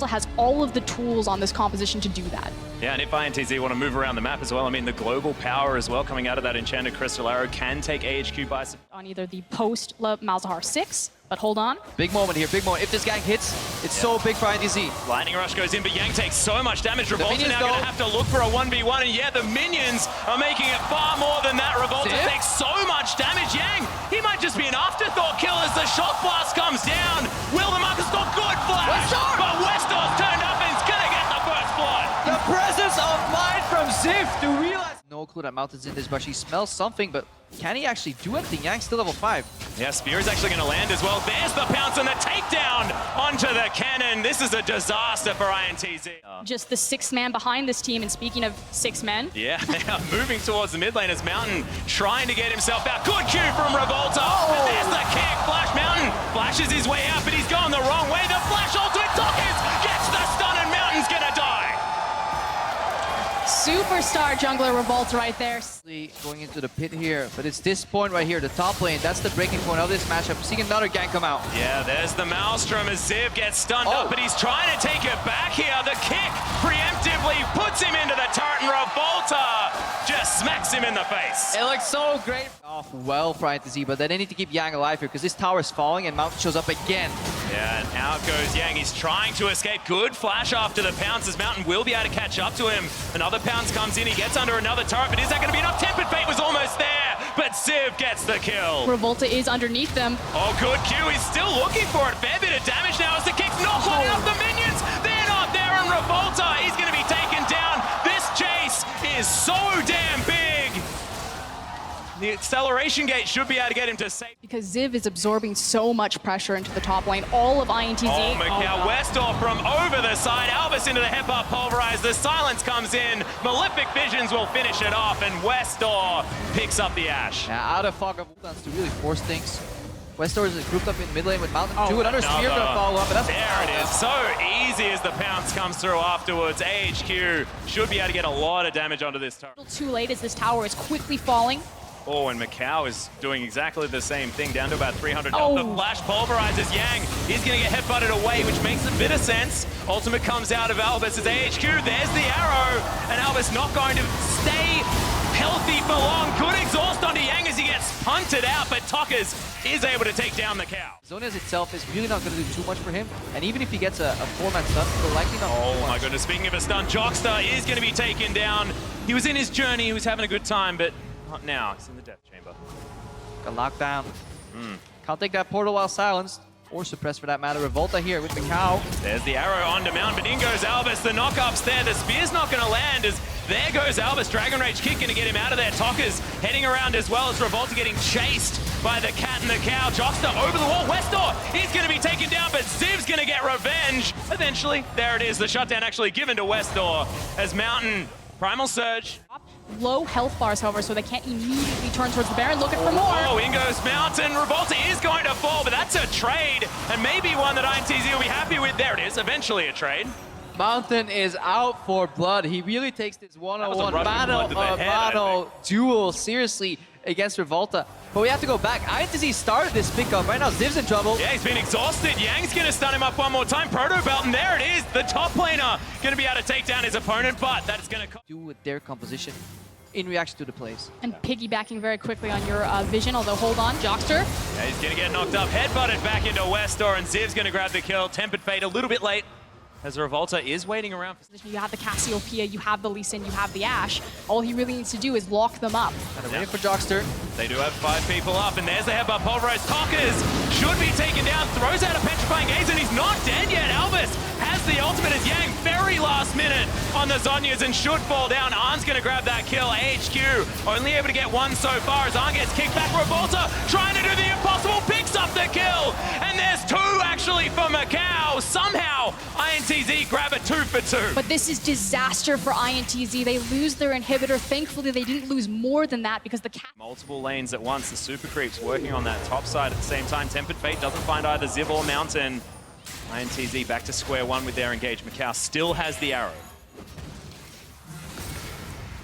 has all of the tools on this composition to do that. Yeah, and if INTZ want to move around the map as well, I mean, the global power as well coming out of that Enchanted Crystal Arrow can take AHQ by surprise. On either the post Malzahar 6, but hold on. Big moment here, big moment. If this gang hits, it's so big for INTZ. Lightning Rush goes in, but Yang takes so much damage. Revolta now going to have to look for a 1v1, and yeah, the minions are making it far more than that. Revolta takes so much damage. Yang, he might just be an afterthought kill as the shock blast comes down. Will the Marcus not good flash? But Westor's turned up and he's going to get the first blood. The presence of mind from Ziv to realize. No clue that Mountain's in this, but she smells something, but can he actually do anything? Yang's still level 5. Yeah, Spear is actually going to land as well. There's the pounce and the takedown onto the cannon. This is a disaster for INTZ. Just the 6th man behind this team, and speaking of 6 men. Yeah, they are moving towards the mid lane as Mountain trying to get himself out. Good Q from Revolta. And there's the kick. Flash Mountain flashes his way out, but he's going the wrong way. The flash ultimate Tockers gets the stun, and Mountain's going to die. Superstar jungler Revolt right there. Going into the pit here, but it's this point right here, the top lane. That's the breaking point of this matchup. Seeing another gang come out. Yeah, there's the Maelstrom as Ziv gets stunned up, but he's trying to take it back here. The kick preemptively puts him into the turret, and Revolta just smacks him in the face. It looks so great. Off well for INTZ, but they need to keep Yang alive here because this tower is falling and Mountain shows up again. Yeah, and out goes Yang. He's trying to escape. Good flash after the pounce as Mountain will be able to catch up to him. Another pounce comes in. He gets under another turret, but is that going to be enough? Tempered Fate was almost there, but Ziv gets the kill. Revolta is underneath them. Oh, good Q. He's still looking for it. Fair bit of damage now as the kicks not quite enough. The minions, they're not there, and Revolta, he's going to be taken down. This chase is so damn big. The acceleration gate should be able to get him to safe. Because Ziv is absorbing so much pressure into the top lane. All of INTZ. Oh, Macau Westor from over the side. Albus into the hip-hop pulverize. The silence comes in. Malefic Visions will finish it off, and Westor picks up the Ash. Yeah, out of fog of Wulans to really force things. Westor is grouped up in mid lane with Mountain. Another spear gonna follow up, but that's there it is. So easy as the pounce comes through afterwards. AHQ should be able to get a lot of damage onto this turret. Too late as this tower is quickly falling. Oh, and Macau is doing exactly the same thing, down to about 300 health. The flash pulverizes Yang. He's going to get headbutted away, which makes a bit of sense. Ultimate comes out of Albus as AHQ. There's the arrow, and Albus not going to stay healthy for long. Good exhaust onto Yang as he gets punted out, but Tockers is able to take down Macau. Zonias itself is really not going to do too much for him, and even if he gets a 4-man stun, he'll likely not. Oh my goodness, speaking of a stun, Jockster is going to be taken down. He was in his journey, he was having a good time, but not now. He's in the death chamber. Got locked down. Can't take that portal while silenced, or suppressed for that matter. Revolta here with Macau. There's the arrow onto Mount, but in goes Albus. The knock-up's there. The spear's not going to land as there goes Albus. Dragon Rage kick going to get him out of there. Tockers heading around as well as Revolta getting chased by the cat and the cow. Jockster over the wall. Westor, he's going to be taken down, but Ziv's going to get revenge. Eventually, there it is. The shutdown actually given to Westor as Mountain Primal Surge. Low health bars, however, so they can't immediately turn towards the Baron looking for more. Oh, in goes Mountain. Revolta is going to fall, but that's a trade, and maybe one that INTZ will be happy with. There it is, eventually a trade. Mountain is out for blood. He really takes this one-on-one battle duel seriously against Revolta. But we have to go back. INTZ started this pickup. Right now, Ziv's in trouble. Yeah, he's been exhausted. Yang's going to stun him up one more time. Proto Belt, and there it is. The top laner going to be able to take down his opponent, but that is going to do with their composition in reaction to the plays. And piggybacking very quickly on your vision, although hold on, Jockster. Yeah, he's going to get knocked up. Headbutted back into Westor, and Ziv's going to grab the kill. Tempered Fate a little bit late, as Revolta is waiting around. You have the Cassiopeia, you have the Lee Sin, you have the Ashe. All he really needs to do is lock them up. Waiting for Jockster. They do have 5 people up, and there's the headbutt. Pulverized Tockers should be taken down. Throws out a petrifying gaze, and he's not dead yet. Albus has the ultimate as Yang, very last minute on the Zonyas, and should fall down. Arn's going to grab that kill. AHQ only able to get one so far as Arn gets kicked back. Revolta trying to do the impossible, picks up the kill, and there's 2 actually for Macau. Somehow INTZ grab a 2 for 2. But this is disaster for INTZ. They lose their inhibitor. Thankfully, they didn't lose more than that because the cat. Multiple lanes at once. The super creeps working on that top side at the same time. Tempered Fate doesn't find either Ziv or Mountain. INTZ back to square one with their engage. Macau still has the arrow.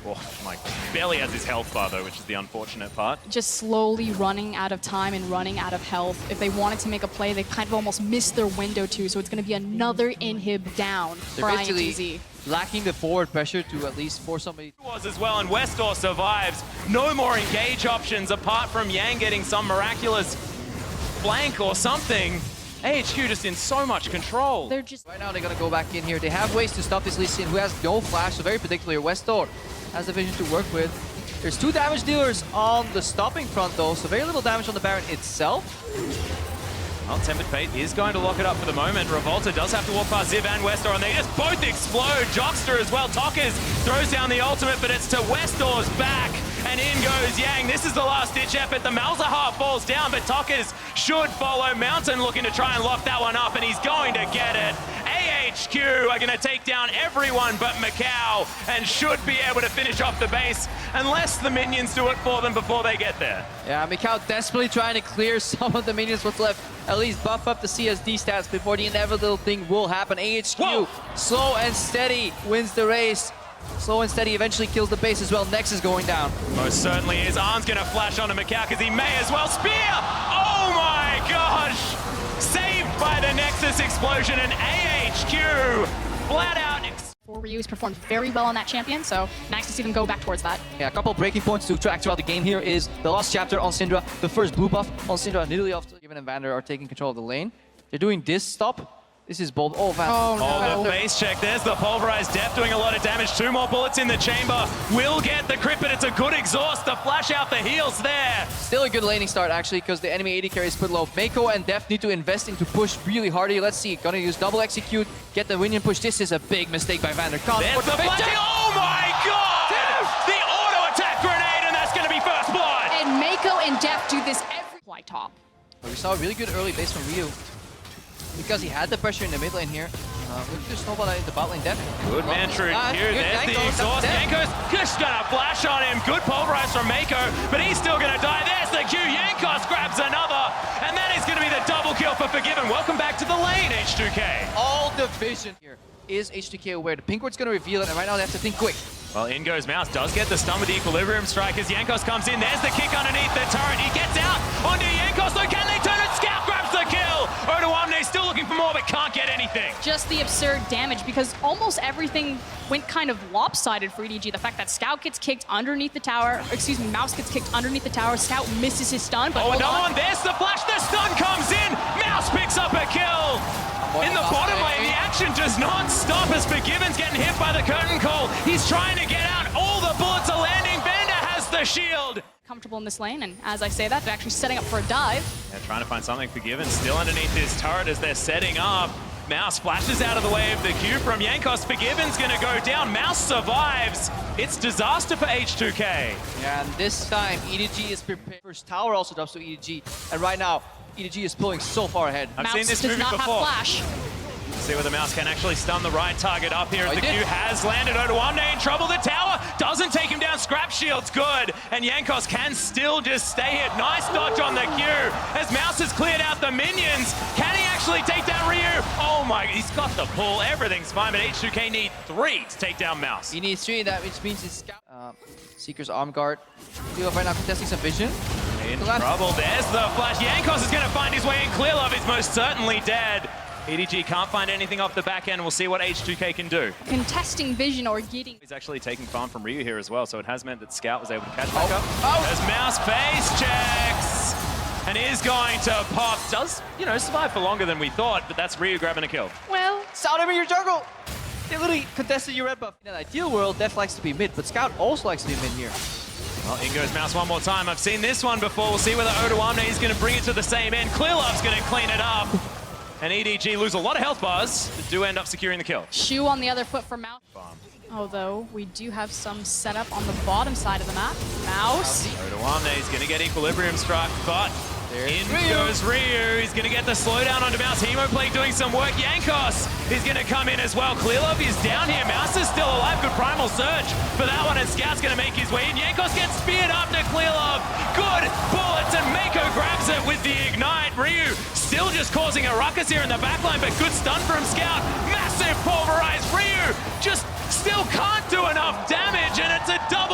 Oh my, barely has his health bar though, which is the unfortunate part. Just slowly running out of time and running out of health. If they wanted to make a play, they kind of almost missed their window too, so it's going to be another inhib down for INTZ. Lacking the forward pressure to at least force somebody. Was as well, and Westor survives. No more engage options apart from Yang getting some miraculous flank or something. AHQ just in so much control. They're just Right now they're gonna go back in here. They have ways to stop this Lee Sin, who has no flash, so very predictable. Westor has the vision to work with. There's 2 damage dealers on the stopping front though, so very little damage on the Baron itself. Well, Tempered Fate is going to lock it up for the moment. Revolta does have to walk past Ziv and Westor, and they just both explode. Jockster as well. Tockers throws down the ultimate, but it's to Westor's back. And in goes Yang. This is the last-ditch effort. The Malzahar falls down, but Tockers should follow. Mountain looking to try and lock that one up, and he's going to get it. AHQ are going to take down everyone but Macau, and should be able to finish off the base, unless the minions do it for them before they get there. Yeah, Macau desperately trying to clear some of the minions what's left. At least buff up the CSD stats before the inevitable thing will happen. AHQ, Whoa. slow and steady, wins the race. Slow and steady eventually kills the base as well. Nexus going down. Most certainly is. Arm's going to flash onto Macau because he may as well spear. Oh my gosh! Saved by the Nexus explosion, and AHQ flat out. Ryu's performed very well on that champion, so nice to see them go back towards that. Yeah, a couple of breaking points to track throughout the game here is the last chapter on Syndra, the first blue buff on Syndra, literally after Given and Vander are taking control of the lane. They're doing this stop. This is bold. Oh, Van. Oh, no. Oh, the base check. There's the pulverized depth doing a lot of damage. 2 more bullets in the chamber. Will get the crit, but it's a good exhaust to flash out the heals there. Still a good laning start, actually, because the enemy AD carry is put low. Mako and Deft need to invest into push really hard here. Let's see. Gonna use double execute, get the minion push. This is a big mistake by Vander. There's the flashing. Oh my god! The auto attack grenade, and that's going to be first blood. And Mako and Def do this every fly top. We saw a really good early base from Ryu, because he had the pressure in the mid lane here. Looking to snowball that in the bot lane. Def. Good man, true. Here, there's the exhaust. Yanko's just gonna flash on him. Good pulverize from Mako, but he's still gonna die. There's the Q. Yankos grabs another, and that is gonna be the double kill for Forgiven. Welcome back to the lane, H2K. All the vision here. Is H2K aware? The pink ward's gonna reveal it, and right now they have to think quick. Well, in goes Mouse. Does get the stun with the Equilibrium Strike as Yankos comes in. There's the kick underneath the turret. He gets out onto Yankos. So can they turn it? Scout grabs the kill. Odoamne still looking for more, but can't get anything. Just the absurd damage, because almost everything went kind of lopsided for EDG. The fact that Scout gets kicked underneath the tower, excuse me, Mouse gets kicked underneath the tower. Scout misses his stun, but another one. There's the flash. The stun comes in. Mouse picks up a kill. In the bottom lane, the action does not stop as Forgiven's getting hit by the curtain call. He's trying to get out. All the bullets are landing. Vander has the shield. Comfortable in this lane, and as I say that, they're actually setting up for a dive. They're trying to find something. Forgiven still underneath this turret as they're setting up. Mouse flashes out of the way of the Q from Yankos. Forgiven's going to go down. Mouse survives. It's disaster for H2K. Yeah, and this time EDG is prepared. First tower also drops to EDG, and right now EDG is pulling so far ahead. I've Mouse seen this does movie not before. have flash. See whether Mouse can actually stun the right target up here. Oh, The Q has landed. Odoamne in trouble. The tower doesn't take him down. Scrap shield's good. And Yankos can still just stay hit. Nice dodge on the Q. As Mouse has cleared out the minions. Can he actually take down Ryu? Oh my, he's got the pull. Everything's fine, but H2K need 3 to take down Mouse. He needs 3, that which means his Scout. Seeker's arm guard. Clear Love right now contesting some vision. In trouble. There's the flash. Yankos is going to find his way in. Clear Love is most certainly dead. EDG can't find anything off the back end. We'll see what H2K can do. Contesting vision or getting... He's actually taking farm from Ryu here as well, so it has meant that Scout was able to catch back up. Oh. As Mouse face checks and is going to pop. Does, you know, survive for longer than we thought, but that's Ryu grabbing a kill. Well, sound him in your jungle. They literally contested your red buff. In an ideal world, Def likes to be mid, but Scout also likes to be mid here. Well, in goes Mouse one more time. I've seen this one before. We'll see whether Odoamne is going to bring it to the same end. Clear Love's going to clean it up. And EDG lose a lot of health bars, but do end up securing the kill. Shoe on the other foot for Mouse. Although, we do have some setup on the bottom side of the map. Mouse. Odoamne is going to get Equilibrium Struck, but in goes Ryu. He's going to get the slowdown onto Mouse. Hemoplague doing some work. Yankos is going to come in as well. Clear Love is down here. Mouse is still alive. Good Primal Surge for that one, and Scout's going to make his way in. Yankos gets speared up to Clear Love. Good bullets, and Mako grabs it with the Ignite. Ryu still just causing a ruckus here in the backline, but good stun from Scout. Massive pulverize. Ryu just still can't do enough damage, and it's a double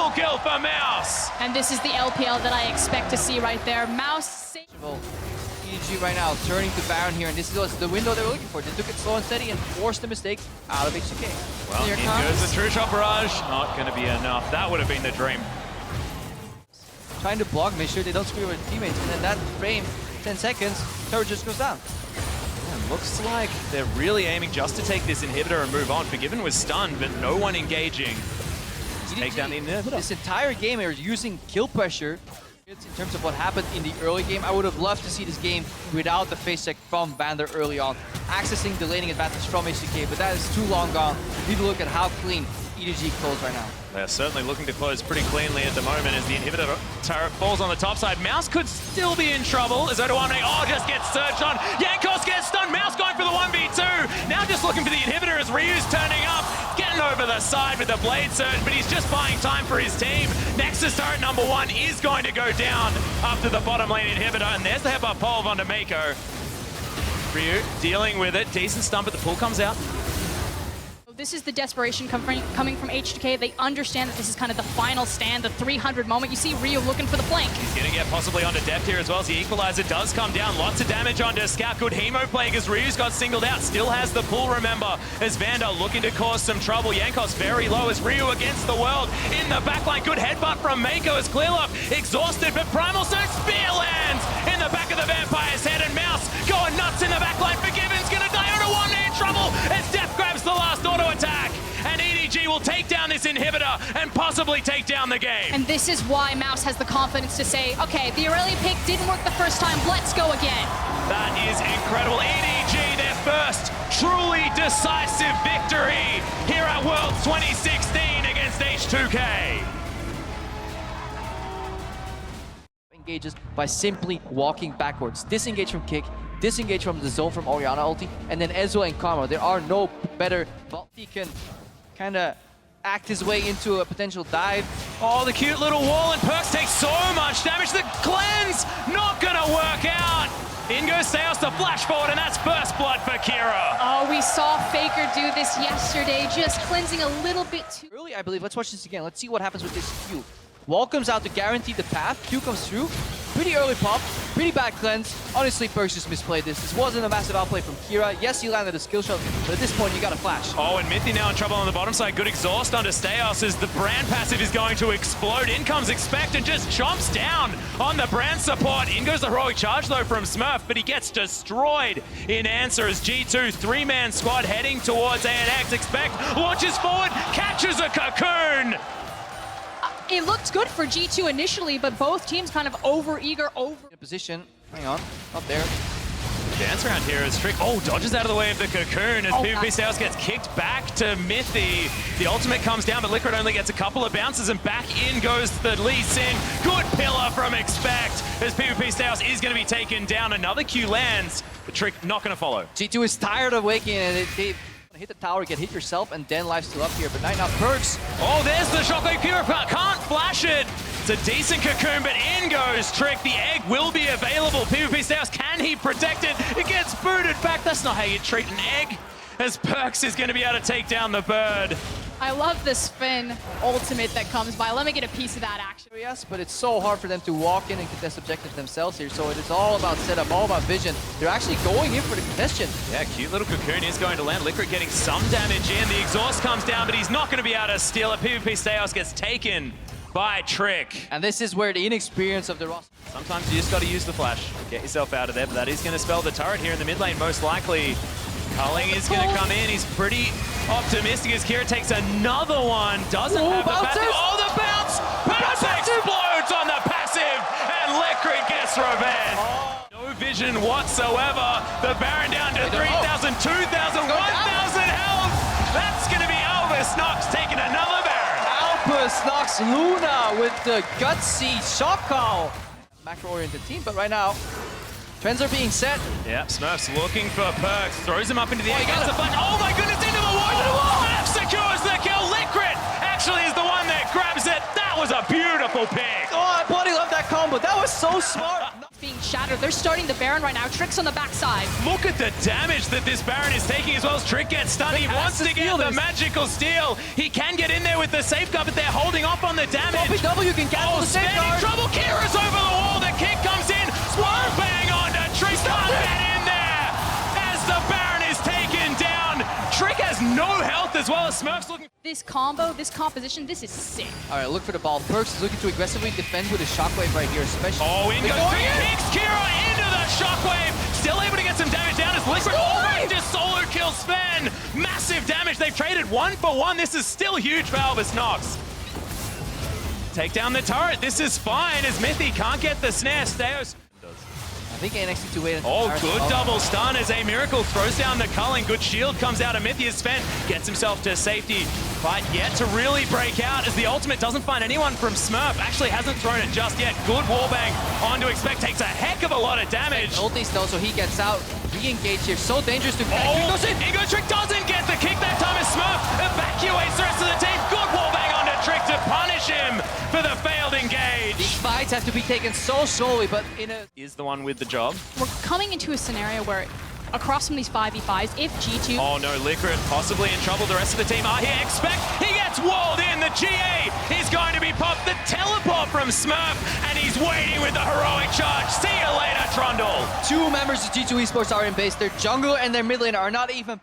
for Mouse. And this is the LPL that I expect to see right there. Mouse. EDG right now turning to Baron here, and this is the window they were looking for. They took it slow and steady and forced the mistakes out of HTK. Well, here goes the True Shot Barrage. Not going to be enough. That would have been the dream. Trying to block, make sure they don't screw over teammates, and then that frame, 10 seconds, turret just goes down. Yeah, looks like they're really aiming just to take this inhibitor and move on. Forgiven was stunned, but no one engaging. Let's take down the inhibitor. This entire game they were using kill pressure. In terms of what happened in the early game, I would have loved to see this game without the face check from Vander early on, accessing the laning advantage from HTK, but that is too long gone. Need to look at how clean EDG closed right now. They're certainly looking to close pretty cleanly at the moment as the inhibitor turret falls on the top side. Mouse could still be in trouble as Odoamne, just gets surged on. Jankos gets stunned. Mouse going for the 1v2. Now just looking for the inhibitor as Ryu's turning up, getting over the side with the blade surge, but he's just buying time for his team. Nexus turret number 1 is going to go down after the bottom lane inhibitor, and there's the headbutt pole onto Mako. Ryu dealing with it. Decent stump, but the pull comes out. This is the desperation coming from HTK. They understand that this is kind of the final stand, the 300 moment. You see Ryu looking for the flank. He's going to get possibly onto depth here as well as the equalizer does come down. Lots of damage onto Scout. Good hemo playing as Ryu's got singled out. Still has the pull, remember, as Vander looking to cause some trouble. Jankos very low as Ryu against the world. In the backline, good headbutt from Mako as Clearlove exhausted, but Primal Surge spear lands in the back of the Vampire's head, and Mouse going nuts in the backline. Forgiven's going to die. Odoamne in trouble as Death grabs the last auto attack, and EDG will take down this inhibitor and possibly take down the game. And this is why Mouse has the confidence to say, okay, the Aurelia pick didn't work the first time, let's go again. That is incredible. EDG, their first truly decisive victory here at Worlds 2016 against H2K. Engages by simply walking backwards. Disengage from kick, disengage from the zone from Orianna ulti, and then Ezreal and Karma. There are no better. He can kind of act his way into a potential dive. Oh, the cute little wall, and Perks takes so much damage. The cleanse not gonna work out. In goes Seos to flash forward, and that's first blood for Kira. Oh, we saw Faker do this yesterday, just cleansing a little bit too early, I believe. Let's watch this again. Let's see what happens with this Q. Wall comes out to guarantee the path. Q comes through. Pretty early pop. Pretty bad cleanse. Honestly, Perks just misplayed this. This wasn't a massive outplay from Kira. Yes, he landed a skill shot, but at this point, you got to flash. Oh, and Mithy now in trouble on the bottom side. Good exhaust under Steos as the Brand passive is going to explode. In comes Expect and just chomps down on the Brand support. In goes the heroic charge, though, from Smurf, but he gets destroyed in answer as G2 three-man squad heading towards ANX. Expect launches forward, catches a cocoon. It looked good for G2 initially, but both teams kind of over-eager, In position. Hang on. Up there. Dance around here as Trick. Oh, dodges out of the way of the cocoon as PvP Styles gets kicked back to Mithy. The ultimate comes down, but Liquid only gets a couple of bounces, and back in goes the Lee Sin. Good pillar from Expect as PvP Styles is going to be taken down. Another Q lands. The Trick not going to follow. G2 is tired of waking, and they hit the tower, get hit yourself, and then life's still up here. But now Perks. Oh, there's the shockwave Kira. Can't flash it. It's a decent cocoon, but in goes Trick. The egg will be available. PvP Styles, can he protect it? It gets booted back. That's not how you treat an egg. As Perks is going to be able to take down the bird. I love the spin ultimate that comes by. Let me get a piece of that action. Yes, but it's so hard for them to walk in and contest objectives themselves here. So it is all about setup, all about vision. They're actually going in for the contestation. Yeah, cute little cocoon is going to land. Liquid getting some damage in. The exhaust comes down, but he's not going to be able to steal it. PvP Steos gets taken by Trick. And this is where the inexperience of the roster. Sometimes you just got to use the flash. Get yourself out of there, but that is going to spell the turret here in the mid lane, most likely. Culling is going to come in. He's pretty optimistic as Kira takes another one. Doesn't have the passive. Oh, the bounce! Bounce explodes on the passive, and Liquid gets revenge. No vision whatsoever. The Baron down to 3,000, 2,000, 1,000 health. That's going to be Albus Nox taking another Baron. Albus knocks Luna with the gutsy shock call. Macro-oriented team, but right now, trends are being set. Yep, Smurf's looking for Perks. Throws him up into the air. Gets the flash. Oh my goodness, into the wall! That secures the kill. Liquid actually is the one that grabs it. That was a beautiful pick. Oh, I bloody love that combo. That was so smart. It's being Shatter. They're starting the Baron right now. Trick's on the backside. Look at the damage that this Baron is taking as well as Trick gets stunned. He wants to get the magical steal. He can get in there with the safeguard, but they're holding off on the damage. W can cancel the safeguard. Trouble. Kira's over the wall. The kick comes in. Swirl bang onto Trick. Can't get in there as the Baron is taken down. Trick has no health as well as Smurf's looking. This combo, this composition, this is sick. All right, look for the ball. Perks is looking to aggressively defend with a shockwave right here, especially. Oh, in goes Trick. Kicks Kira into the shockwave. Still able to get some damage down as Liquid almost just solo kills Sven. Massive damage. They've traded 1-for-1. This is still huge for Albus Nox. Take down the turret. This is fine as Mythy can't get the snare. Steos. I think NXT to wait. Oh, good double stun as A Miracle throws down the culling. Good shield comes out of Mythy as Sven gets himself to safety. But yet to really break out as the ultimate doesn't find anyone from Smurf. Actually hasn't thrown it just yet. Good wallbang on to expect. Takes a heck of a lot of damage. Ulti still, so he gets out. Re-engage here. So dangerous to catch. Oh, Ego Trick doesn't get the kick that time as Smurf evacuates the rest of the team. Good wallbang onto Trick to punish him for the failed engage. These fights have to be taken so slowly, but in a... Is the one with the job. We're coming into a scenario where across from these 5v5s, if G2... Oh no, Liquid possibly in trouble. The rest of the team are here. Expect he gets walled in. The GA is going to be popped. The teleport from Smurf, and he's waiting with the heroic charge. See you later, Trundle. Two members of G2 Esports are in base. Their jungler and their mid laner are not even...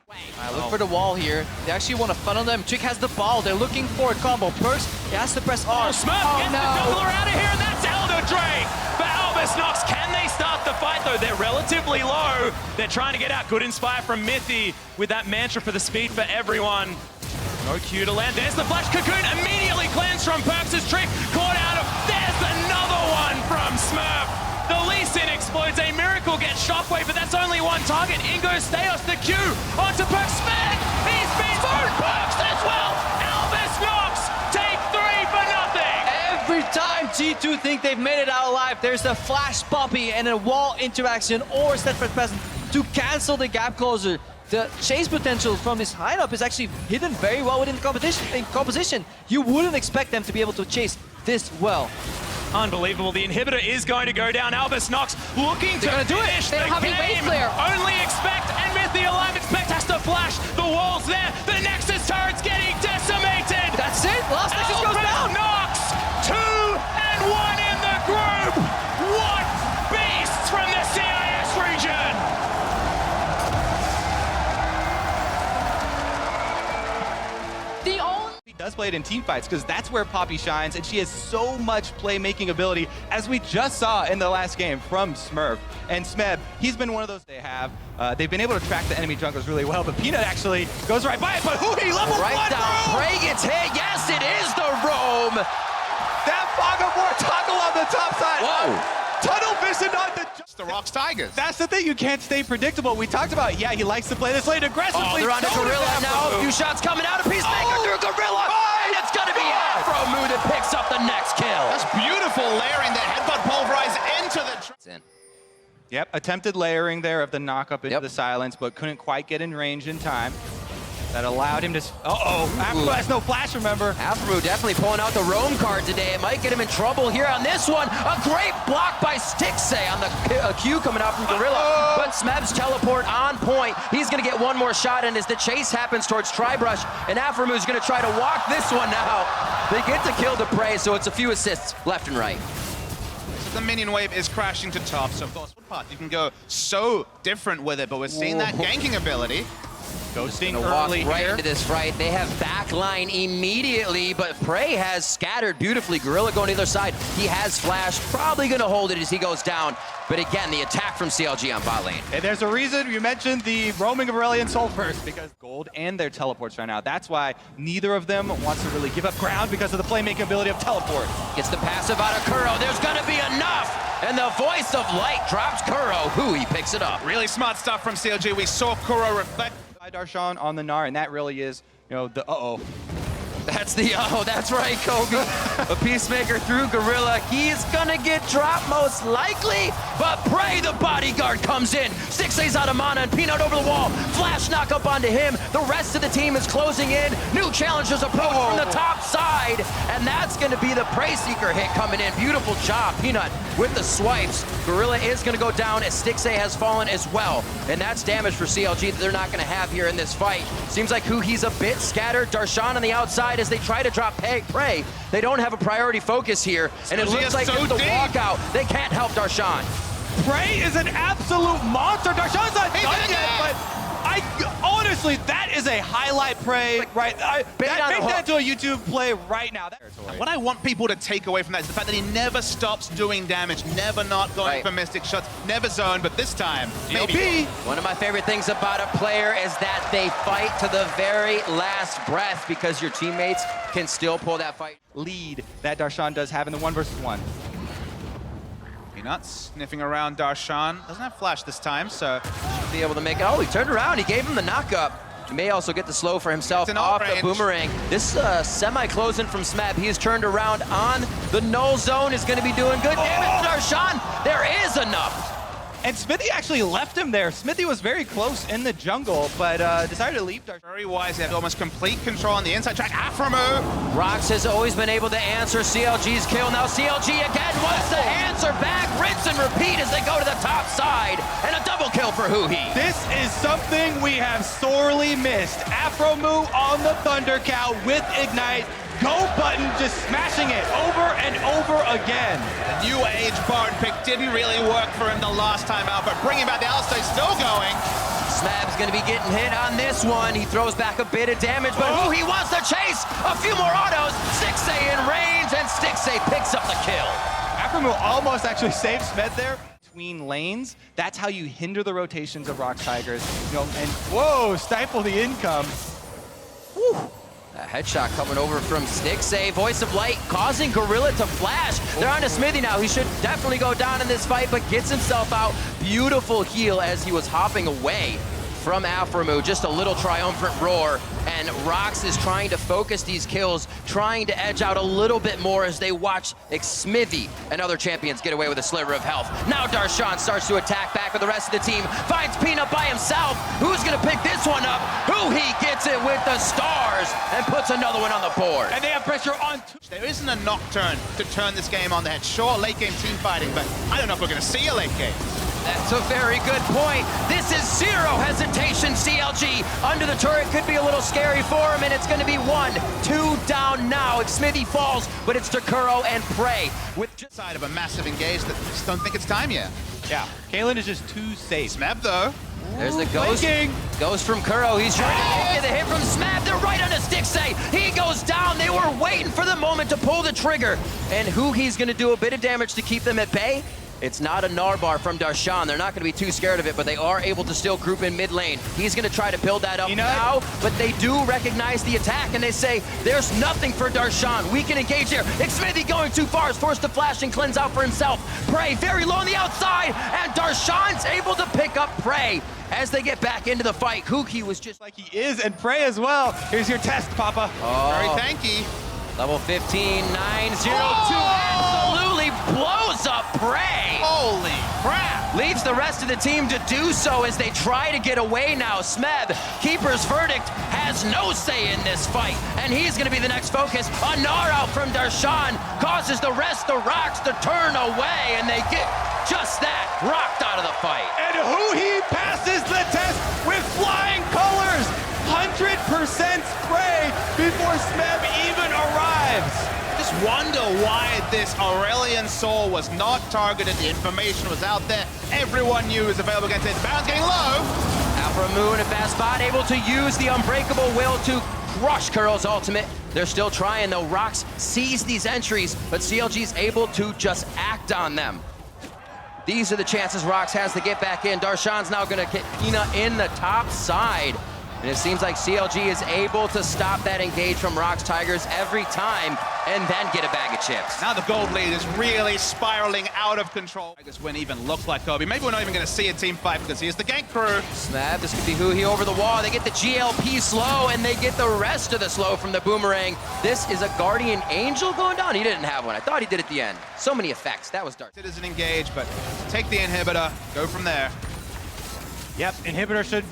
look for the wall here. They actually want to funnel them. Trick has the ball. They're looking for a combo. Perks, he has to press R. Oh, Smurf gets the jungler out of here, and that's Elder Drake. For Albus Nox, can they start the fight though? They're relatively low. They're trying to get out. Good inspire from Mythy with that mantra for the speed for everyone. No Q to land. There's the flash. Cocoon immediately cleansed from Perks' Trick. Caught out of... There's another one from Smurf. The Lee Sin explodes. A Miracle gets shockwave, but that's only one target. In goes Theos. The Q onto Perks. Sven! He's been through Perks as well. Albus Nox take 3 for nothing. Every time G2 think they've made it out alive, there's a flash poppy and a wall interaction or steadfast presence to cancel the gap closer. The chase potential from this lineup is actually hidden very well within the composition. You wouldn't expect them to be able to chase this well. Unbelievable. The inhibitor is going to go down. Albus Nox looking to finish the game. Only Expect and Mythy alive. Expect has to flash. The wall's there. The Nexus turret's getting decimated. That's it. Last Nexus goes down. Nox, 2 and 1 in the group. What beasts from the CIS region. Does play it in team fights because that's where Poppy shines, and she has so much playmaking ability, as we just saw in the last game from Smurf. And Smeb, he's been one of those they have. They've been able to track the enemy junglers really well, but Peanut actually goes right by it, but Hootie level right 1 down. Prey gets hit. Yes, it is the roam. That Fog of War toggle on the top side. Whoa. Tunnel vision on the Rocks Tigers. That's the thing, you can't stay predictable. We talked about, yeah, he likes to play this lane aggressively. Oh, they're on the Gorilla now. A few shots coming out of Peacemaker through Gorilla. And it's going to be Afro Moon that picks up the next kill. That's beautiful layering the headbutt pulverize into the... Yep, attempted layering there of the knock-up into the silence, but couldn't quite get in range in time. That allowed him to... Afro has no flash, remember? Afro definitely pulling out the roam card today. It might get him in trouble here on this one. A great block by Stixay on the Q coming out from Gorilla. But Smeb's teleport on point. He's going to get one more shot in as the chase happens towards Tribrush. And Afromu's going to try to walk this one now. They get to kill the Prey, so it's a few assists left and right. The minion wave is crashing to top, so of course, what part? You can go so different with it, but we're seeing that ganking ability. Ghosting early walk right into this fight. They have backline immediately, but Prey has scattered beautifully. Gorilla going to the other side. He has flash, probably going to hold it as he goes down. But again, the attack from CLG on bot lane. And there's a reason you mentioned the roaming of Aurelion Soul first, because gold and their teleports right now. That's why neither of them wants to really give up ground because of the playmaking ability of teleport. Gets the passive out of Kuro. There's going to be enough. And the voice of light drops Kuro. He picks it up. Really smart stuff from CLG. We saw Kuro reflect. Darshan on the Gnar, and that really is, you know, the That's the that's right, Kobe. A Peacemaker through Gorilla. He's gonna get dropped most likely, but Prey, the bodyguard, comes in. Stixay's out of mana, and Peanut over the wall. Flash knock up onto him. The rest of the team is closing in. New challengers approach from the top side, and that's going to be the Prey Seeker hit coming in. Beautiful job, Peanut, with the swipes. Gorilla is going to go down as Stixay has fallen as well, and that's damage for CLG that they're not going to have here in this fight. Seems like Huhi's a bit scattered. Darshan on the outside as they try to drop Prey. They don't have a priority focus here, and it looks like with the walkout, they can't help Darshan. Prey is an absolute monster. Darshan's not done yet, but honestly, that is a highlight Prey, right? Make that to a YouTube play right now. What I want people to take away from that is the fact that he never stops doing damage, never not going for Mystic shots, never zone, but this time, maybe. One of my favorite things about a player is that they fight to the very last breath because your teammates can still pull that fight. Lead that Darshan does have in the 1v1. Peanut sniffing around Darshan. Doesn't have flash this time, so should be able to make it. Oh, he turned around. He gave him the knock-up. He may also get the slow for himself off the boomerang. This semi-closing from Smeb. He has turned around on the null zone. Is going to be doing good damage to Darshan. There is enough. And Smithy actually left him there. Smithy was very close in the jungle, but decided to leave Darshan. Very wise. They have almost complete control on the inside track. Aframu! Rox has always been able to answer CLG's kill. Now CLG again wants to answer back. Rinse and repeat as they go to the top side. And a double kill for Huhi. This is something we have sorely missed. Aframu on the Thunder Cow with Ignite. Go button, just smashing it over and over again. The new age Bard pick didn't really work for him the last time out, but bringing back the Alistair still going. Smab's gonna be getting hit on this one. He throws back a bit of damage, but Huhi wants to chase a few more autos. Stixay in range, and Stixay picks up the kill. Aframu almost actually saved Smed there. Between lanes, that's how you hinder the rotations of Rock Tigers. You know, and whoa, stifle the income. Whew. A headshot coming over from Stixay. Voice of Light causing Gorilla to flash. They're on to Smithy now. He should definitely go down in this fight, but gets himself out. Beautiful heal as he was hopping away from Aframu. Just a little triumphant roar. And Rox is trying to focus these kills, trying to edge out a little bit more as they watch Smithy and other champions get away with a sliver of health. Now Darshan starts to attack back with the rest of the team. Finds Peanut by himself. Who's going to pick this one up? Huhi gets it with the stars and puts another one on the board. And they have pressure on. There isn't a Nocturne to turn this game on the head. Sure, late game team fighting, but I don't know if we're going to see a late game. That's a very good point. This is zero hesitation, CLG. Under the turret could be a little scary for him, and it's going to be 1-2 down now. Smithy falls, but it's Takuro and Prey. With just side of a massive engage that just don't think it's time yet. Yeah, Kalen is just too safe. Smeb, though. There's the ghost. Ghost from Kuro. He's trying to get the hit from Smab. They're right on a Stixay. He goes down. They were waiting for the moment to pull the trigger. And Huhi's going to do a bit of damage to keep them at bay. It's not a Narbar from Darshan. They're not going to be too scared of it, but they are able to still group in mid lane. He's going to try to build that up now, but they do recognize the attack, and they say, there's nothing for Darshan. We can engage here. Smithy going too far is forced to flash and cleanse out for himself. Prey very low on the outside, and Darshan's able to pick up Prey. As they get back into the fight, Huhi was just like he is, and Prey as well. Here's your test, Papa. Very thanky. Level 15, 902, absolutely blows up Prey. Holy crap. Leaves the rest of the team to do so as they try to get away now. Smeb, Keeper's Verdict, has no say in this fight, and he's going to be the next focus. A Gnar out from Darshan causes the rest of Rox to turn away, and they get just that, rocked out of the fight. And Huhi passes the test with flying colors. 100% spray before Smeb even arrives. Just wonder why this Aurelion Soul was not targeted. The information was out there. Everyone knew it was available against it. Bounce getting low. Aframu in a bad spot, able to use the Unbreakable Will to crush Kuro's ultimate. They're still trying though. Rox sees these entries, but CLG's able to just act on them. These are the chances Rox has to get back in. Darshan's now gonna get Peanut in the top side. And it seems like CLG is able to stop that engage from Rox Tigers every time and then get a bag of chips. Now the gold lead is really spiraling out of control. Tigers wouldn't even look like Kobe. Maybe we're not even going to see a team fight because here's the gank crew. Smab, this could be Huhi over the wall. They get the GLP slow and they get the rest of the slow from the boomerang. This is a Guardian Angel going down. He didn't have one. I thought he did at the end. So many effects. That was dark. It is an engage, but take the inhibitor, go from there. Yep, inhibitor should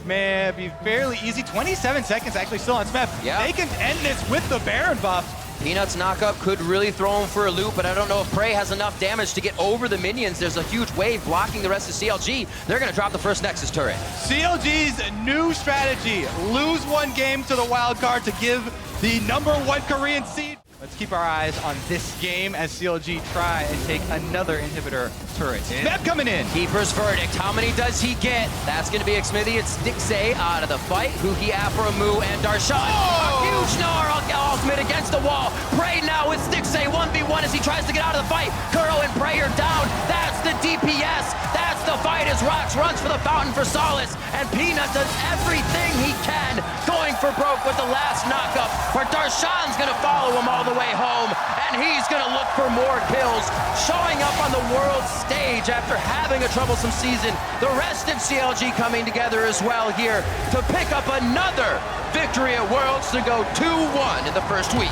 be fairly easy. 27 seconds actually still on Smith. Yeah. They can end this with the Baron buff. Peanut's knockup could really throw him for a loop, but I don't know if Prey has enough damage to get over the minions. There's a huge wave blocking the rest of CLG. They're going to drop the first Nexus turret. CLG's new strategy, lose one game to the wild card to give the #1 Korean seed. Let's keep our eyes on this game as CLG try and take another inhibitor turret. Smeb coming in. Keeper's verdict. How many does he get? That's going to be Xmithy. It's Dixie out of the fight. Huki, Aframu, and Darshan. A huge Gnar ultimate against the wall. Prey now with Dixie 1v1 as he tries to get out of the fight. Kuro and Prey are down. That's the DPS. That's the fight as Rox runs for the fountain for solace. And Peanut does everything he can, going for broke with the last knockup. But Darshan's going to follow him all the way home, and he's going to look for more kills, showing up on the world stage after having a troublesome season. The rest of CLG coming together as well here to pick up another victory at Worlds to go 2-1 in the first week.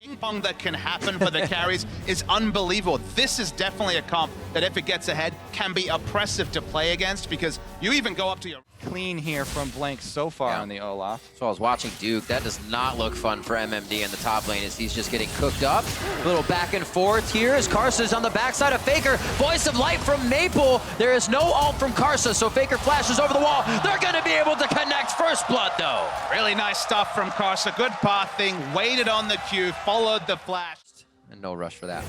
Ping pong that can happen for the carries is unbelievable. This is definitely a comp that if it gets ahead can be oppressive to play against, because you even go up to your... Clean here from Blank so far Yeah. on the Olaf. So I was watching Duke. That does not look fun for MMD in the top lane as he's just getting cooked up. A little back and forth here as Karsa's on the backside of Faker. Voice of light from Maple. There is no ult from Karsa, so Faker flashes over the wall. They're going to be able to connect first blood, though. Really nice stuff from Karsa. Good pathing, waited on the cue, followed the flash. And no rush for that.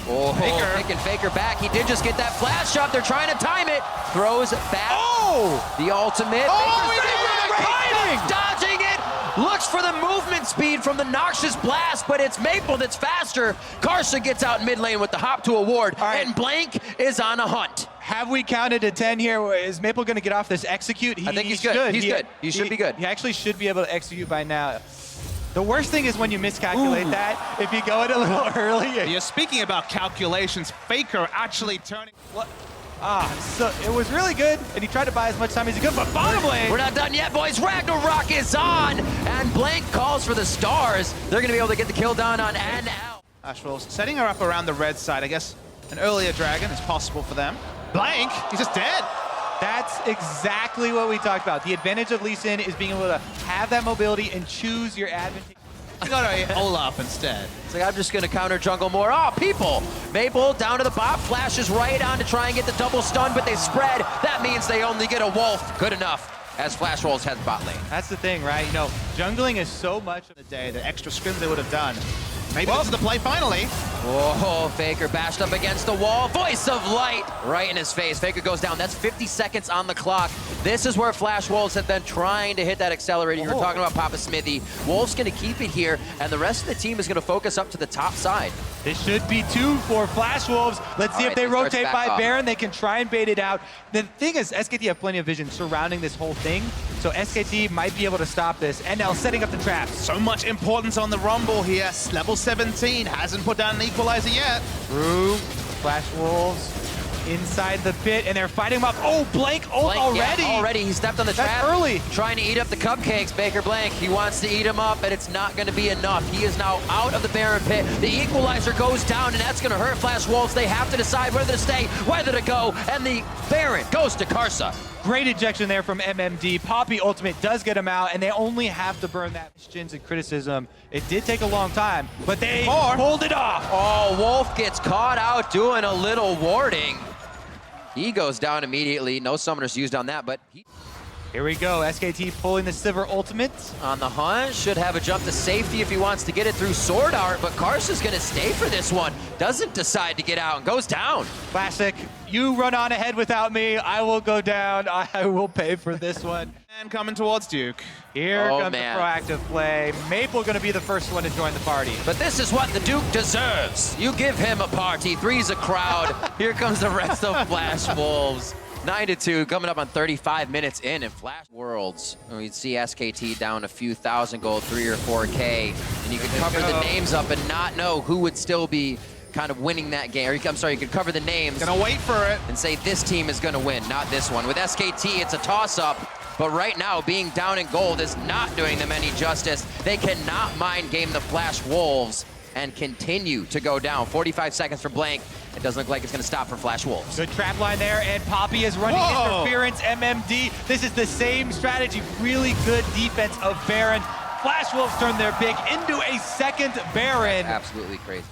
Oh, Faker. taking Faker back. He did just get that flash shot. They're trying to time it. Throws back. Oh! The ultimate. Oh, Faker's he did there. it! Timing! Dodging it. Looks for the movement speed from the Noxious Blast, but it's Maple that's faster. Karsa gets out mid lane with the hop to a ward, right. and Blank is on a hunt. Have we counted to 10 here? Is Maple going to get off this execute? I think he's good. He's good. He should be good. He actually should be able to execute by now. The worst thing is when you miscalculate that. If you go it a little early. You're speaking about calculations. Faker actually turning... What? So it was really good, and he tried to buy as much time as he could, but bottom lane. We're not done yet, boys. Ragnarok is on, and Blank calls for the stars. They're going to be able to get the kill down on and out. Ashwell's setting her up around the red side. I guess an earlier dragon is possible for them. Blank, he's just dead. That's exactly what we talked about. The advantage of Lee Sin is being able to have that mobility and choose your advantage. You got a Olaf instead. It's like, I'm just going to counter jungle more. Oh, people! Maple down to the bot, flashes right on to try and get the double stun, but they spread. That means they only get a wolf. Good enough, as Flash Wolves has bot lane. That's the thing, right? You know, jungling is so much of The day, the extra scrims they would have done. Maybe this is the play finally. Whoa, Faker bashed up against the wall. Voice of light right in his face. Faker goes down. That's 50 seconds on the clock. This is where Flash Wolves have been trying to hit that accelerator. You were talking about Papa Smithy. Wolves going to keep it here, and the rest of the team is going to focus up to the top side. This should be 2 for Flash Wolves. Let's see if they starts rotate back by off. Baron. They can try and bait it out. The thing is, SKT have plenty of vision surrounding this whole thing, so SKT might be able to stop this. And now setting up the traps. So much importance on the Rumble here. Level 17, hasn't put down an equalizer yet. Through Flash Wolves inside the pit, and they're fighting him up. Oh, Blank ult already. Yeah, already. He stepped on the That's trap. early. Trying to eat up the cupcakes, Baker Blank. He wants to eat them up, and it's not going to be enough. He is now out of the Baron pit. The equalizer goes down, and that's going to hurt Flash Wolves. They have to decide whether to stay, whether to go, and the Baron goes to Karsa. Great ejection there from MMD. Poppy ultimate does get him out, and they only have to burn that. Questions and criticism. It did take a long time, but they pulled it off. Oh, Wolf gets caught out doing a little warding. He goes down immediately. No summoners used on that, but he... Here we go, SKT pulling the Sivir ultimate. On the hunt, should have a jump to safety if he wants to get it through Sword Art, but Karsa's gonna stay for this one. Doesn't decide to get out and goes down. Classic, you run on ahead without me, I will go down, I will pay for this one. And coming towards Duke. Here Oh, comes man. the proactive play. Maple gonna be the first one to join the party. But this is what the Duke deserves. You give him a party, three's a crowd. Here comes the rest of Flash Wolves. 9-2, coming up on 35 minutes in Flash Worlds. And we'd see SKT down a few thousand gold, 3 or 4K, and you could cover the names up and not know who would still be kind of winning that game. Or I'm sorry, you could cover the names Gonna wait for it. and say this team is going to win, not this one. With SKT, it's a toss-up, but right now, being down in gold is not doing them any justice. They cannot mind game the Flash Wolves. and continue to go down. 45 seconds for Blank. It doesn't look like it's going to stop for Flash Wolves. Good trap line there, and Poppy is running interference. MMD, this is the same strategy. Really good defense of Baron. Flash Wolves turn their pick into a second Baron. Absolutely crazy.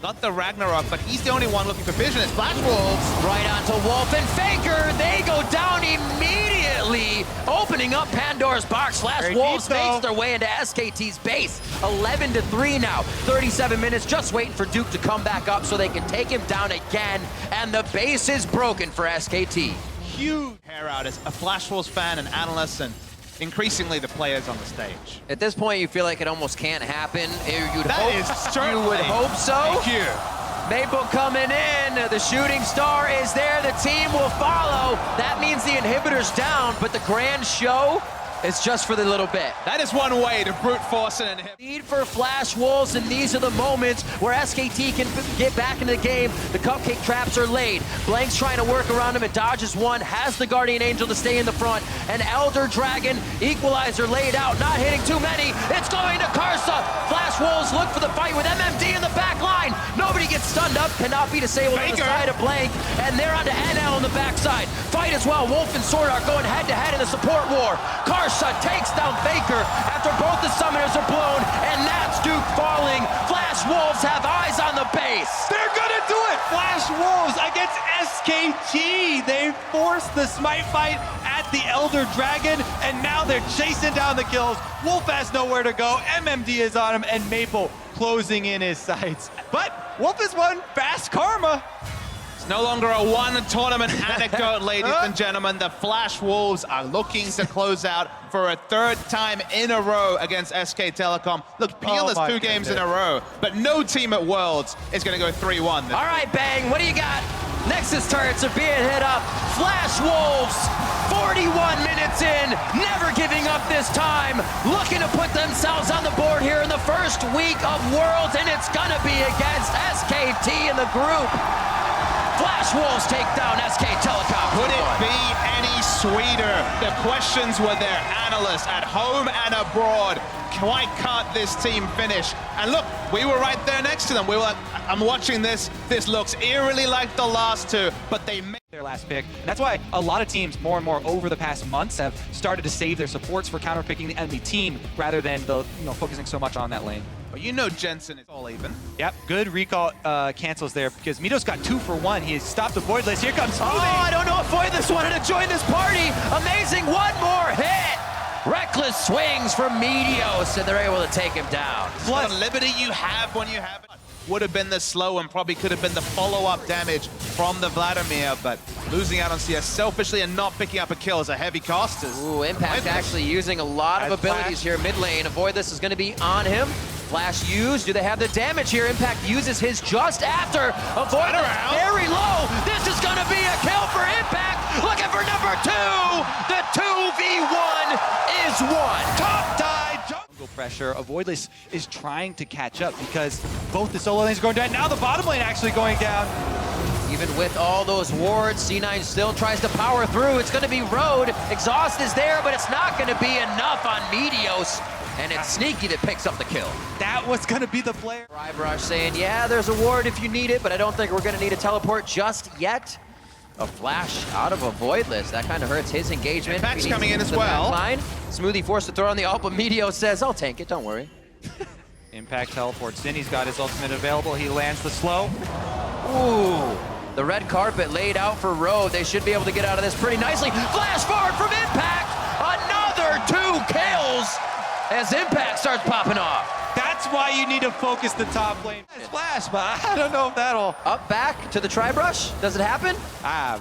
Got the Ragnarok, but he's the only one looking for vision. It's Flash Wolves. Right onto Wolf and Faker. They go down immediately, opening up Pandora's box. Flash Wolves makes their way into SKT's base. 11-3 now. 37 minutes, just waiting for Duke to come back up so they can take him down again. And the base is broken for SKT. Huge hair out as a Flash Wolves fan and analyst, and increasingly the players on the stage. At this point, you feel like it almost can't happen. You would hope so. Thank you. Maple coming in. The shooting star is there. The team will follow. That means the inhibitor's down, but the grand show is just for the little bit. That is one way to brute force an inhibitor. Need for Flash Wolves, and these are the moments where SKT can get back into the game. The cupcake traps are laid. Blank's trying to work around him and dodges one, has the Guardian Angel to stay in the front. An Elder Dragon equalizer laid out, not hitting too many. It's going to Karsa. Flash Wolves look for the fight with MMD in the back line. Nobody gets stunned up, cannot be disabled on the side of Blank, and they're onto NL on the backside. Fight as well. Wolf and Sword are going head-to-head in the support war. Karsa takes down Faker after both the summoners are blown, and that's Duke falling. Flash Wolves have eyes on the base. They're gonna do it! Flash Wolves against SKT. They forced the smite fight at the Elder Dragon, and now they're chasing down the kills. Wolf has nowhere to go. MMD is on him, and Maple closing in his sights. But Wolf has won fast karma. It's no longer a one-tournament anecdote, ladies and gentlemen. The Flash Wolves are looking to close out for a third time in a row against SK Telecom. Look, Peel has 2 games in a row, but no team at Worlds is going to go 3-1. All right, Bang, what do you got? Nexus turrets are being hit up. Flash Wolves, 41 minutes in, never giving up this time. Looking to put themselves on the board here in the first week of Worlds, and it's going to be against SKT in the group. Flash Wolves take down SK Telecom. Could it be any sweeter? The questions were there. Analysts at home and abroad. Why can't this team finish? And look, we were right there next to them. We were like, I'm watching this. This looks eerily like the last two, but they made their last pick. And that's why a lot of teams more and more over the past months have started to save their supports for counterpicking the enemy team rather than focusing so much on that lane. Well, you know Jensen is all even. Yep, good recall cancels there because Mido's got 2 for 1. He has stopped the Voidless. Here comes Smoothie. Oh, I don't know if Voidless wanted to join this party. Amazing, one more hit. Reckless swings from Meteos, and they're able to take him down. Plus, the liberty you have when you have it would have been the slow and probably could have been the follow-up damage from the Vladimir, but losing out on CS selfishly and not picking up a kill is a heavy cost. Ooh, Impact actually using a lot of abilities here mid lane. Avoid this is going to be on him. Flash used. Do they have the damage here? Impact uses his just after. Avoid very low. This is going to be a kill for Impact. Looking for number 2. The 2v1 is won. Top die jungle pressure. Avoidless is trying to catch up because both the solo lanes are going down. Now the bottom lane actually going down. Even with all those wards, C9 still tries to power through. It's going to be Road. Exhaust is there, but it's not going to be enough on Meteos. And it's Sneaky that picks up the kill. That was going to be the player. Rybrush saying, yeah, there's a ward if you need it, but I don't think we're going to need a teleport just yet. A flash out of a Voidless. That kind of hurts his engagement. Impact's coming in as well. Smoothie forced to throw on the ult, but Meteos says, I'll tank it, don't worry. Impact teleports in. He's got his ultimate available. He lands the slow. Ooh. The red carpet laid out for Road. They should be able to get out of this pretty nicely. Flash forward from Impact. Another 2 kills as Impact starts popping off. That's why you need to focus the top lane. Splash, but I don't know if that'll... Up back to the Tri-Brush. Does it happen?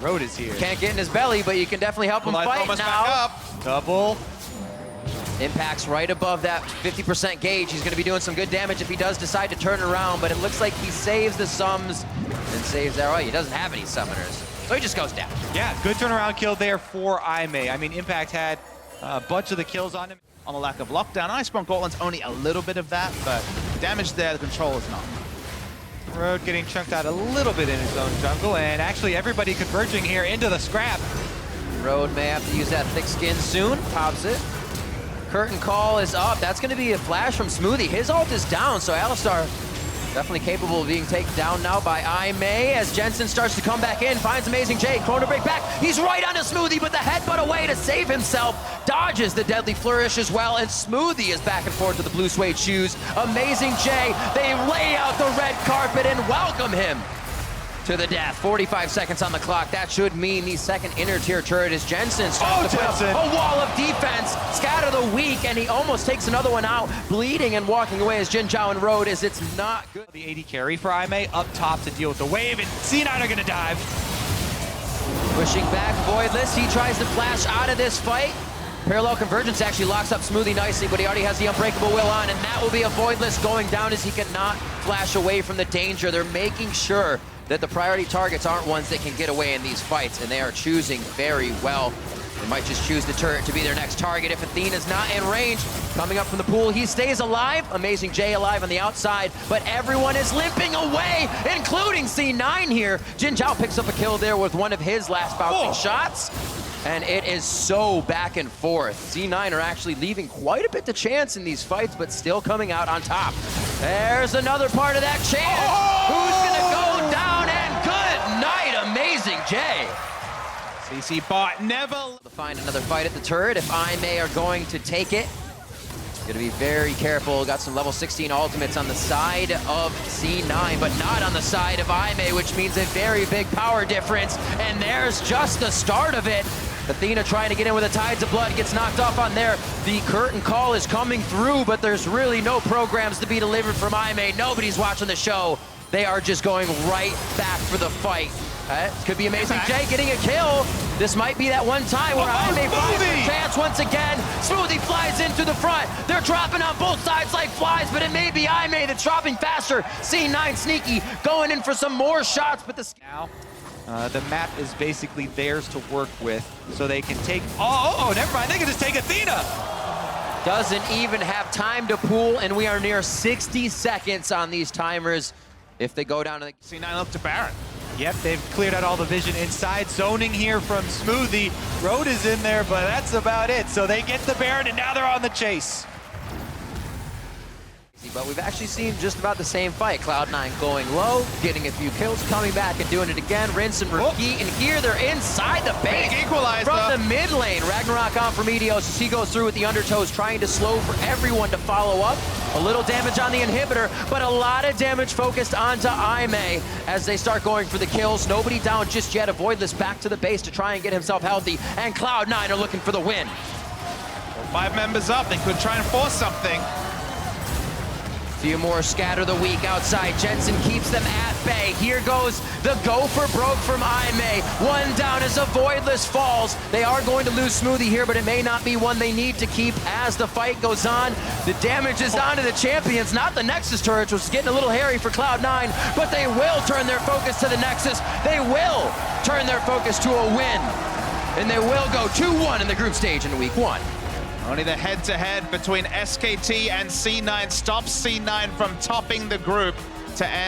Road is here. Can't get in his belly, but you can definitely help him fight now. Back up. Double. Impact's right above that 50% gauge. He's going to be doing some good damage if he does decide to turn around, but it looks like he saves the sums and saves that. Oh, he doesn't have any summoners, so he just goes down. Yeah, good turnaround kill there for Aimee. I mean, Impact had a bunch of the kills on him. On the lack of lockdown, Iceborne Gotland's only a little bit of that, but damage there, the control is not. Road getting chunked out a little bit in his own jungle, and actually everybody converging here into the scrap. Road may have to use that thick skin soon. Pops it. Curtain call is up. That's going to be a flash from Smoothie. His ult is down, so Alistar Definitely capable of being taken down now by IMay as Jensen starts to come back in, finds Amazing J, corner break back. He's right on to Smoothie, but the headbutt away to save himself. Dodges the deadly flourish as well, and Smoothie is back and forth to the blue suede shoes. Amazing J, they lay out the red carpet and welcome him to the death. 45 seconds on the clock. That should mean the second inner tier turret is Jensen. Starts to put up a wall of defense. Scatter the weak, and he almost takes another one out. Bleeding and walking away as Jin Zhao and Road as it's not good. The AD carry for IMay up top to deal with the wave, and C9 are gonna dive. Pushing back Voidless. He tries to flash out of this fight. Parallel Convergence actually locks up Smoothie nicely, but he already has the Unbreakable Will on, and that will be a Voidless going down as he cannot flash away from the danger. They're making sure that the priority targets aren't ones that can get away in these fights, and they are choosing very well. They might just choose the turret to be their next target if Athena's not in range. Coming up from the pool, he stays alive. Amazing J alive on the outside, but everyone is limping away, including C9 here. Jin Zhao picks up a kill there with one of his last bouncing shots. And it is so back and forth. C9 are actually leaving quite a bit to chance in these fights, but still coming out on top. There's another part of that chance. Who's gonna go down? And good night, Amazing J. CC bot never... To find another fight at the turret if IMay are going to take it. Gonna be very careful. Got some level 16 ultimates on the side of C9, but not on the side of IMay, which means a very big power difference. And there's just the start of it. Athena trying to get in with the Tides of Blood, gets knocked off on there. The curtain call is coming through, but there's really no programs to be delivered from IMay. Nobody's watching the show. They are just going right back for the fight. Could be Amazing J getting a kill. This might be that one time where IMay finds a chance once again. Smoothie flies into the front. They're dropping on both sides like flies, but it may be IMay that's dropping faster. C9 sneaky, going in for some more shots, but The map is basically theirs to work with, so they can take... Oh, never mind. They can just take Athena. Doesn't even have time to pool, and we are near 60 seconds on these timers. If they go down to the... C9 up to Baron. Yep, they've cleared out all the vision inside. Zoning here from Smoothie. Road is in there, but that's about it. So they get the Baron, and now they're on the chase. But we've actually seen just about the same fight. Cloud9 going low, getting a few kills, coming back and doing it again. Rinse and repeat, and here they're inside the base. Big equalizer. From the mid lane. Ragnarok on for Meteos as he goes through with the undertows, trying to slow for everyone to follow up. A little damage on the inhibitor, but a lot of damage focused onto IMay as they start going for the kills. Nobody down just yet. Voidless back to the base to try and get himself healthy, and Cloud9 are looking for the win. 5 members up. They could try and force something. Few more scatter the weak outside. Jensen keeps them at bay. Here goes the go for broke from IMay. One down as a Voidless falls. They are going to lose Smoothie here, but it may not be one they need to keep as the fight goes on. The damage is on to the champions, not the Nexus turrets, which is getting a little hairy for Cloud9, but they will turn their focus to the Nexus. They will turn their focus to a win, and they will go 2-1 in the group stage in week 1. Only the head-to-head between SKT and C9 stops C9 from topping the group to end.